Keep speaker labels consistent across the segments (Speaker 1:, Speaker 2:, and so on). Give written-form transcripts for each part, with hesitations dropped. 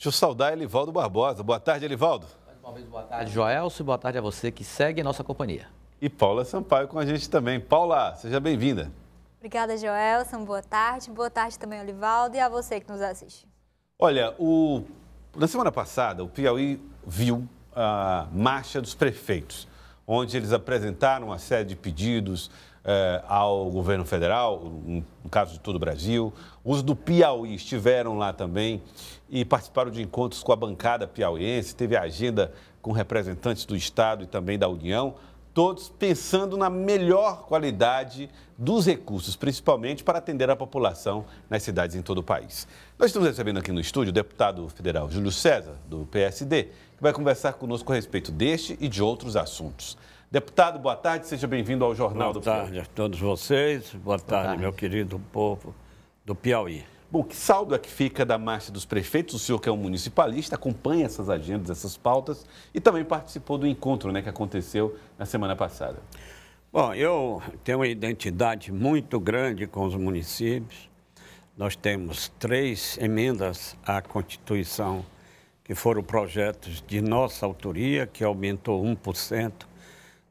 Speaker 1: Deixa eu saudar Elivaldo Barbosa. Boa tarde, Elivaldo.
Speaker 2: Mais uma vez, boa tarde, Joelso, e boa tarde a você que segue nossa companhia.
Speaker 1: E Paula Sampaio com a gente também. Paula, seja bem-vinda.
Speaker 3: Obrigada, Joelson. Boa tarde. Boa tarde também, Elivaldo, e a você que nos assiste.
Speaker 1: Olha, na semana passada, o Piauí viu a marcha dos prefeitos, onde eles apresentaram uma série de pedidos ao governo federal, no caso de todo o Brasil. Os do Piauí estiveram lá também e participaram de encontros com a bancada piauiense, teve a agenda com representantes do Estado e também da União, todos pensando na melhor qualidade dos recursos, principalmente para atender a população nas cidades em todo o país. Nós estamos recebendo aqui no estúdio o deputado federal Júlio César, do PSD, que vai conversar conosco a respeito deste e de outros assuntos. Deputado, boa tarde, seja bem-vindo ao Jornal do Piauí.
Speaker 4: Boa tarde a todos vocês, boa tarde, meu querido povo do Piauí.
Speaker 1: Bom, que saldo é que fica da marcha dos prefeitos? O senhor que é um municipalista, acompanha essas agendas, essas pautas e também participou do encontro, que aconteceu na semana passada.
Speaker 4: Bom, eu tenho uma identidade muito grande com os municípios. Nós temos 3 emendas à Constituição que foram projetos de nossa autoria, que aumentou 1%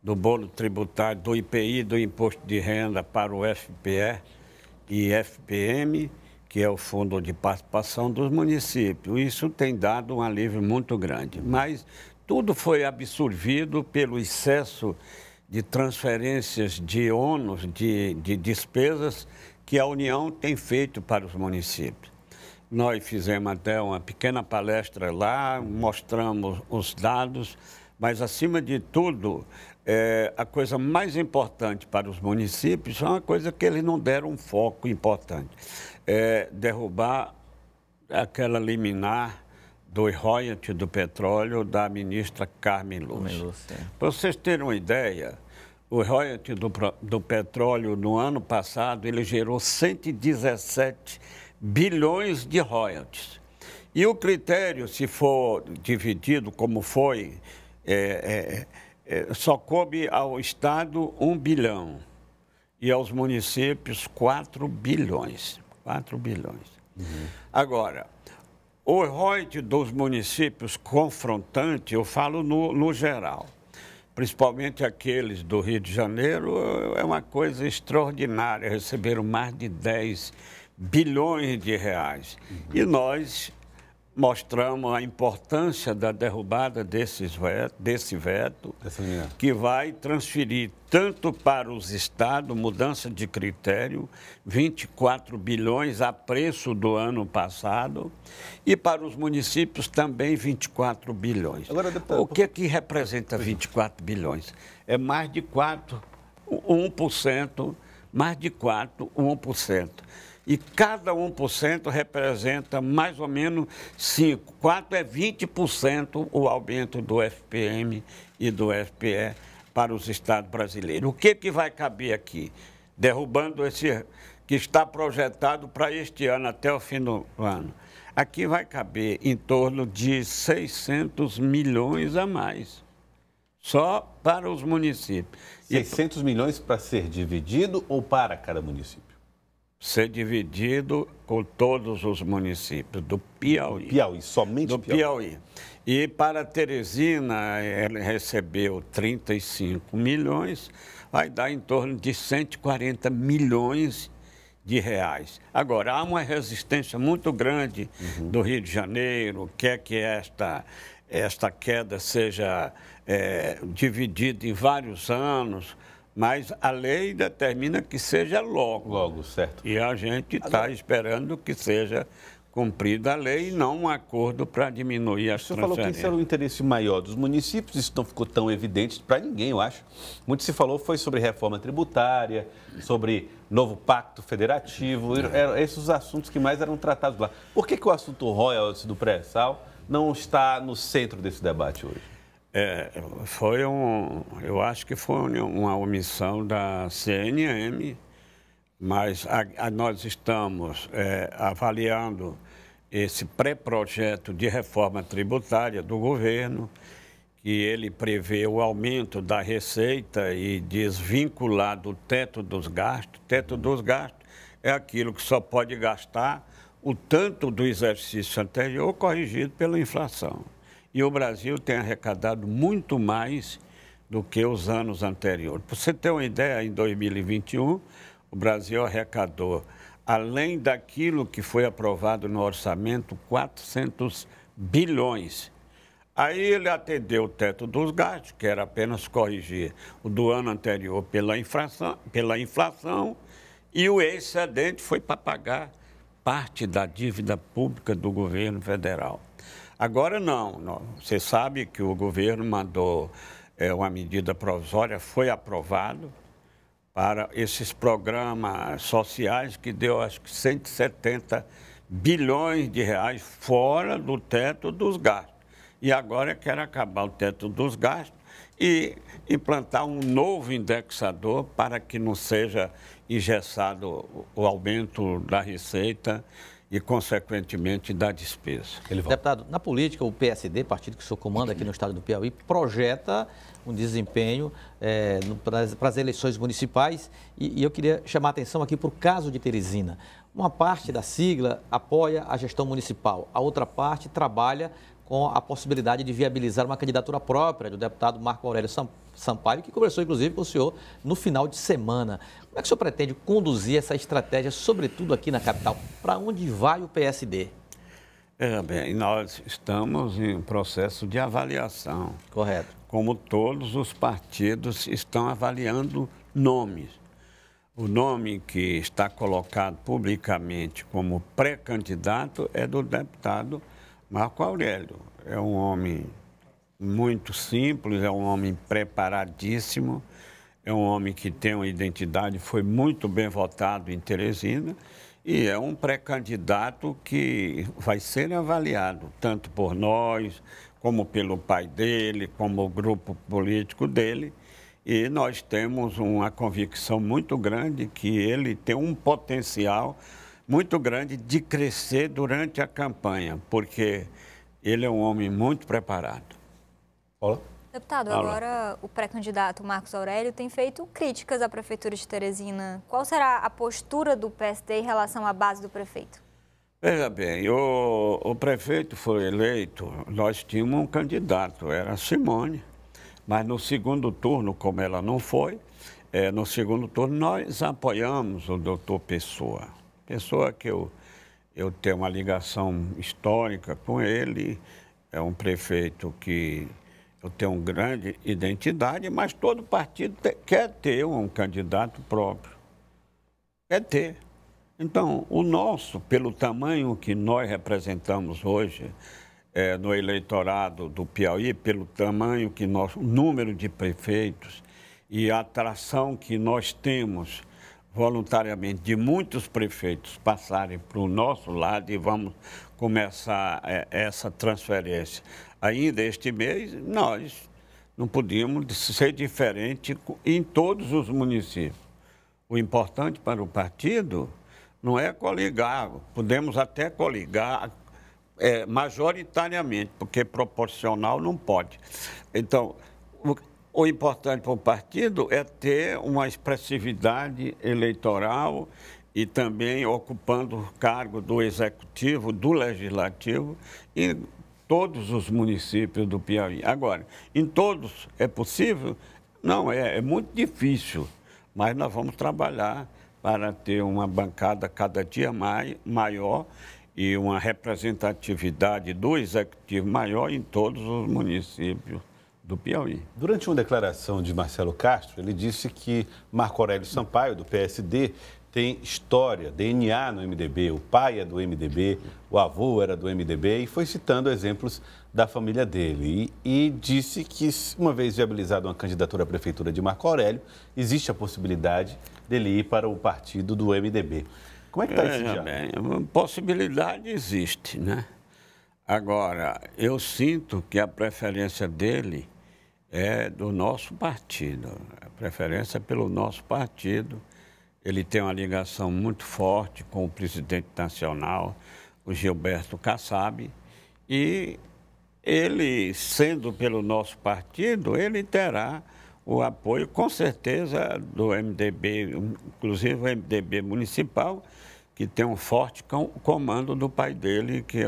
Speaker 4: do bolo tributário do IPI, do Imposto de Renda, para o FPE e FPM, que é o Fundo de Participação dos Municípios. Isso tem dado um alívio muito grande, mas tudo foi absorvido pelo excesso de transferências de ônus, de despesas que a União tem feito para os municípios. Nós fizemos até uma pequena palestra lá, mostramos os dados, mas, acima de tudo, a coisa mais importante para os municípios é uma coisa que eles não deram um foco importante. Derrubar aquela liminar do royalty do petróleo da ministra Carmen Lúcia. Para vocês terem uma ideia, o royalty do petróleo no ano passado, ele gerou 117 bilhões de royalties. E o critério, se for dividido como foi, só coube ao Estado 1 bilhão e aos municípios 4 bilhões. 4 bilhões. Uhum. Agora, o royalty dos municípios confrontante, eu falo no geral, principalmente aqueles do Rio de Janeiro, é uma coisa extraordinária, receberam mais de 10 bilhões de reais. Uhum. E nós mostramos a importância da derrubada desse veto, que vai transferir tanto para os estados, mudança de critério, 24 bilhões a preço do ano passado, e para os municípios também 24 bilhões. Agora, deputado, o que representa 24 bilhões? É mais de 1%, mais de 1%. E cada 1% representa mais ou menos 5. 4 é 20% o aumento do FPM e do FPE para os estados brasileiros. O que vai caber aqui? Derrubando esse que está projetado para este ano, até o fim do ano. Aqui vai caber em torno de 600 milhões a mais, só para os municípios.
Speaker 1: 600 milhões para ser dividido ou para cada município?
Speaker 4: Ser dividido com todos os municípios do Piauí.
Speaker 1: Piauí, somente
Speaker 4: do Piauí. E para Teresina, ela recebeu 35 milhões, vai dar em torno de 140 milhões de reais. Agora, há uma resistência muito grande do Rio de Janeiro, quer que esta queda seja dividida em vários anos, mas a lei determina que seja logo.
Speaker 1: Logo, certo.
Speaker 4: E a gente está esperando que seja cumprida a lei e não um acordo para diminuir as transferências.
Speaker 1: Você falou que esse era o interesse maior dos municípios, isso não ficou tão evidente para ninguém, eu acho. Muito se falou foi sobre reforma tributária, sobre novo pacto federativo, eram esses os assuntos que mais eram tratados lá. Por que o assunto royalties do pré-sal não está no centro desse debate hoje?
Speaker 4: Eu acho que foi uma omissão da CNM, mas nós estamos avaliando esse pré-projeto de reforma tributária do governo, que ele prevê o aumento da receita e desvincular do teto dos gastos. Teto dos gastos é aquilo que só pode gastar o tanto do exercício anterior corrigido pela inflação. E o Brasil tem arrecadado muito mais do que os anos anteriores. Para você ter uma ideia, em 2021, o Brasil arrecadou, além daquilo que foi aprovado no orçamento, 400 bilhões. Aí ele atendeu o teto dos gastos, que era apenas corrigir o do ano anterior pela inflação, e o excedente foi para pagar parte da dívida pública do governo federal. Agora não. Você sabe que o governo mandou uma medida provisória, foi aprovado para esses programas sociais que deu, acho que 170 bilhões de reais fora do teto dos gastos. E agora quer acabar o teto dos gastos e implantar um novo indexador para que não seja engessado o aumento da receita e, consequentemente, da despesa.
Speaker 2: Deputado, na política, o PSD, partido que o senhor comanda aqui no estado do Piauí, projeta um desempenho para as eleições municipais e eu queria chamar a atenção aqui para o caso de Teresina. Uma parte da sigla apoia a gestão municipal, a outra parte trabalha com a possibilidade de viabilizar uma candidatura própria do deputado Marco Aurélio Sampaio, que conversou, inclusive, com o senhor no final de semana. Como é que o senhor pretende conduzir essa estratégia, sobretudo aqui na capital? Para onde vai o PSD?
Speaker 4: Bem, nós estamos em processo de avaliação.
Speaker 2: Correto.
Speaker 4: Como todos os partidos estão avaliando nomes. O nome que está colocado publicamente como pré-candidato é do deputado Marco Aurélio. É um homem muito simples, é um homem preparadíssimo, é um homem que tem uma identidade, foi muito bem votado em Teresina e é um pré-candidato que vai ser avaliado tanto por nós, como pelo pai dele, como o grupo político dele. E nós temos uma convicção muito grande que ele tem um potencial muito grande de crescer durante a campanha, porque ele é um homem muito preparado.
Speaker 1: Olá.
Speaker 3: Deputado, agora o pré-candidato Marcos Aurélio tem feito críticas à Prefeitura de Teresina. Qual será a postura do PSD em relação à base do prefeito?
Speaker 4: Veja bem, o prefeito foi eleito, nós tínhamos um candidato, era a Simone, mas no segundo turno, como ela não foi, no segundo turno nós apoiamos o doutor Pessoa. Pessoa que eu tenho uma ligação histórica com ele, é um prefeito que eu tenho uma grande identidade, mas todo partido quer ter um candidato próprio. Quer ter. Então, o nosso, pelo tamanho que nós representamos hoje no eleitorado do Piauí, pelo tamanho que o número de prefeitos e a atração que nós temos voluntariamente de muitos prefeitos passarem para o nosso lado e vamos começar essa transferência ainda este mês, nós não podíamos ser diferente em todos os municípios. O importante para o partido não é coligar, podemos até coligar majoritariamente, porque proporcional não pode. Então, o importante para o partido é ter uma expressividade eleitoral e também ocupando o cargo do executivo, do legislativo em todos os municípios do Piauí. Agora, em todos é possível? Não, é muito difícil, mas nós vamos trabalhar para ter uma bancada cada dia maior e uma representatividade do executivo maior em todos os municípios do Piauí.
Speaker 1: Durante uma declaração de Marcelo Castro, ele disse que Marco Aurélio Sampaio, do PSD, tem história, DNA no MDB, o pai é do MDB, o avô era do MDB e foi citando exemplos da família dele. E disse que, uma vez viabilizada uma candidatura à prefeitura de Marco Aurélio, existe a possibilidade dele ir para o partido do MDB. Como é que está esse diálogo?
Speaker 4: Possibilidade existe, né? Agora, eu sinto que a preferência dele é do nosso partido, a preferência é pelo nosso partido. Ele tem uma ligação muito forte com o presidente nacional, o Gilberto Kassab, e ele, sendo pelo nosso partido, ele terá o apoio, com certeza, do MDB, inclusive o MDB municipal, que tem um forte comando do pai dele, que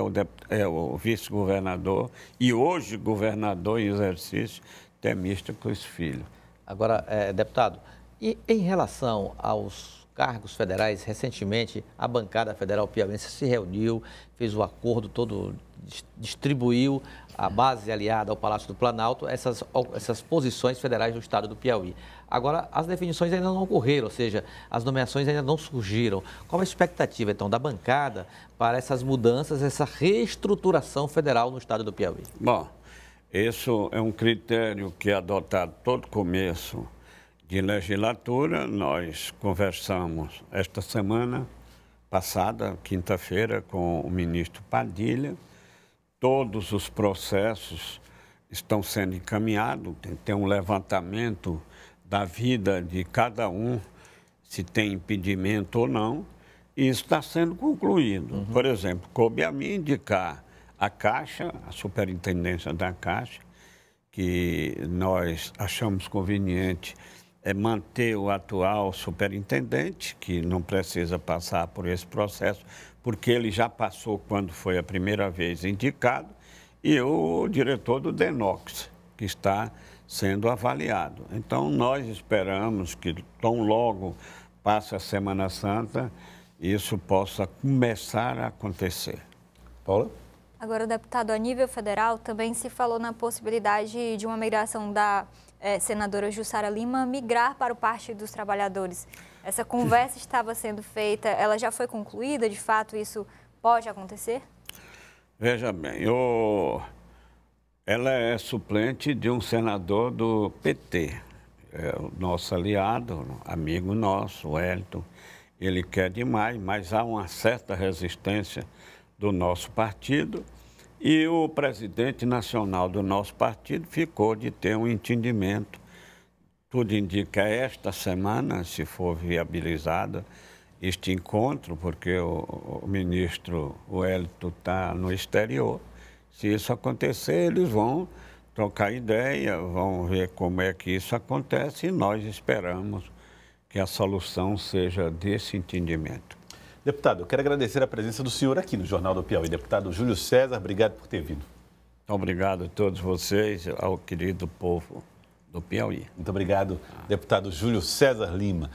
Speaker 4: é o vice-governador e hoje governador em exercício, Temístocles Filho.
Speaker 2: Agora, deputado, e em relação aos cargos federais, recentemente a bancada federal piauiense se reuniu, fez o acordo todo, distribuiu a base aliada ao Palácio do Planalto, essas posições federais do estado do Piauí. Agora, as definições ainda não ocorreram, ou seja, as nomeações ainda não surgiram. Qual a expectativa, então, da bancada para essas mudanças, essa reestruturação federal no estado do Piauí?
Speaker 4: Bom, isso é um critério que é adotado todo começo de legislatura. Nós conversamos esta semana passada, quinta-feira, com o ministro Padilha. Todos os processos estão sendo encaminhados, tem um levantamento da vida de cada um, se tem impedimento ou não, e isso está sendo concluído. Por exemplo, coube a mim indicar a Caixa, a superintendência da Caixa, que nós achamos conveniente manter o atual superintendente, que não precisa passar por esse processo, porque ele já passou quando foi a primeira vez indicado, e o diretor do DENOX, que está sendo avaliado. Então, nós esperamos que, tão logo passe a Semana Santa, isso possa começar a acontecer.
Speaker 1: Paula?
Speaker 3: Agora, deputado, a nível federal também se falou na possibilidade de uma migração da senadora Jussara Lima migrar para o Partido dos Trabalhadores. Essa conversa estava sendo feita, ela já foi concluída? De fato, isso pode acontecer?
Speaker 4: Veja bem, ela é suplente de um senador do PT, o nosso aliado, amigo nosso, o Wellington. Ele quer demais, mas há uma certa resistência do nosso partido, e o presidente nacional do nosso partido ficou de ter um entendimento. Tudo indica esta semana, se for viabilizado este encontro, porque o ministro Wellington está no exterior. Se isso acontecer, eles vão trocar ideia, vão ver como é que isso acontece, e nós esperamos que a solução seja desse entendimento.
Speaker 1: Deputado, eu quero agradecer a presença do senhor aqui no Jornal do Piauí. Deputado Júlio César, obrigado por ter vindo.
Speaker 4: Obrigado a todos vocês, ao querido povo do Piauí.
Speaker 1: Muito obrigado, deputado Júlio César Lima.